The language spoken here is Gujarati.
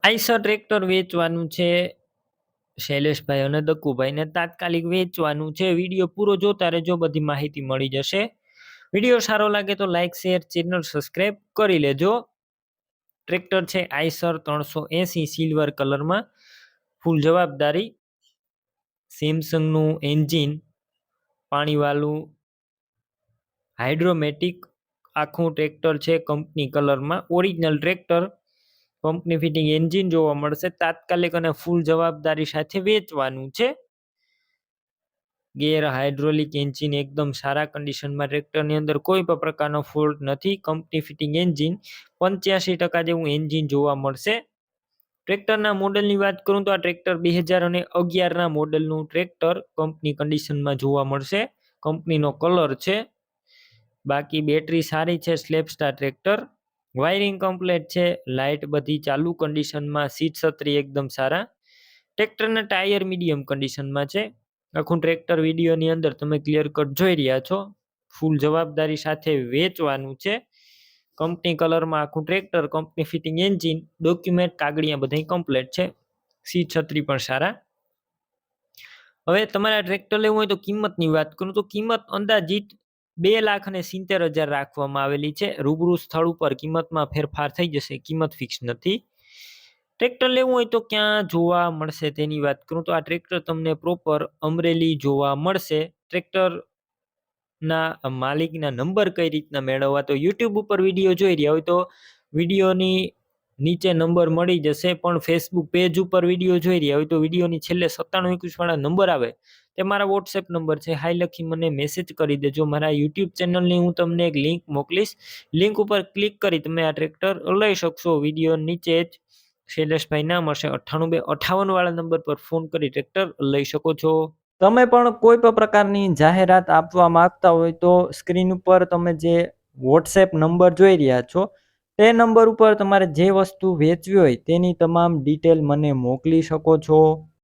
આઈશર ટ્રેક્ટર વેચવાનું છે શૈલેષભાઈ અને દક્કુભાઈને તાત્કાલિક વેચવાનું છે। વિડીયો પૂરો જોતા રહેજો, બધી માહિતી મળી જશે। વિડીયો સારો લાગે તો લાઈક શેર ચેનલ સબસ્ક્રાઇબ કરી લેજો। ટ્રેક્ટર છે આઈશર 380 સિલ્વર કલરમાં, ફૂલ જવાબદારી, સેમસંગનું એન્જિન, પાણીવાળું હાઇડ્રોમેટિક આખું ટ્રેક્ટર છે કંપની કલરમાં, original tractor, company fitting engine જોવા મળશે। તાત્કાલિક અને ફૂલ જવાબદારી સાથે વેચવાનું છે। ગેર હાઇડ્રોલિક એન્જિન એકદમ સારા કન્ડિશનમાં, ટ્રેક્ટરની અંદર કોઈ પણ પ્રકારનો ફોલ્ટ નથી। કંપની ફિટિંગ એન્જિન 85% જેવું એન્જિન જોવા મળશે। ટ્રેક્ટરના મોડલની વાત કરું તો આ ટ્રેક્ટર 2011ના મોડલનું ટ્રેક્ટર કંપની કન્ડિશનમાં જોવા મળશે। કંપનીનો કલર છે, બાકી બેટરી સારી છે। Slap star tractor, wiring complete છે, લાઇટ બધી ચાલુ કન્ડિશનમાં, સીટ છત્રી એકદમ સારા। ટ્રેક્ટરના ટાયર મીડિયમ કન્ડિશનમાં છે। આખું ટ્રેક્ટર વિડીયોની અંદર તમે ક્લિયર કટ જોઈ રહ્યા છો। ફૂલ જવાબદારી સાથે વેચવાનું છે। કંપની કલરમાં આખું tractor, company fitting engine, document કાગળિયા બધા કમ્પ્લીટ છે, સીટ છત્રી પણ સારા। હવે તમારે ટ્રેક્ટર લેવું હોય તો કિંમતની વાત કરું તો કિંમત અંદાજિત 2,70,000 રાખવામાં આવેલી છે। રૂબરૂ સ્થળ ઉપર કિંમતમાં ફેરફાર થઈ જશે, કિંમત ફિક્સ નથી। ટ્રેક્ટર લેવું હોય તો ક્યાં જોવા મળશે તેની વાત કરું તો આ ટ્રેક્ટર તમને પ્રોપર અમરેલી જોવા મળશે। ટ્રેક્ટરના માલિકના નંબર કઈ રીતના મેળવવા, તો યુટ્યુબ ઉપર વિડીયો જોઈ રહ્યા હોય તો વિડીયોની નીચે નંબર મળી જશે, પણ ફેસબુક પેજ ઉપર વિડીયો જોઈ રહ્યા હોય તો વિડીયોની છેલ્લે 9721 વાળા નંબર આવે તે મારા વોટ્સએપ નંબર છે, હાઈ લખી મને મેસેજ કરી દેજો। મારા યુટ્યુબ ચેનલની હું તમને એક લિંક મોકલીશ, લિંક ઉપર ક્લિક કરી તમે આ ટ્રેક્ટર લઈ શકશો। વિડીયો નીચે જ શૈલેષભાઈ નામ હશે, 98 વાળા નંબર પર ફોન કરી ટ્રેક્ટર લઈ શકો છો। તમે પણ કોઈ પણ પ્રકારની જાહેરાત આપવા માંગતા હોય તો સ્ક્રીન ઉપર તમે જે વોટ્સએપ નંબર જોઈ રહ્યા છો તે નંબર ઉપર તમારે જે વસ્તુ વેચવી હોય તેની તમામ ડિટેલ મને મોકલી શકો છો।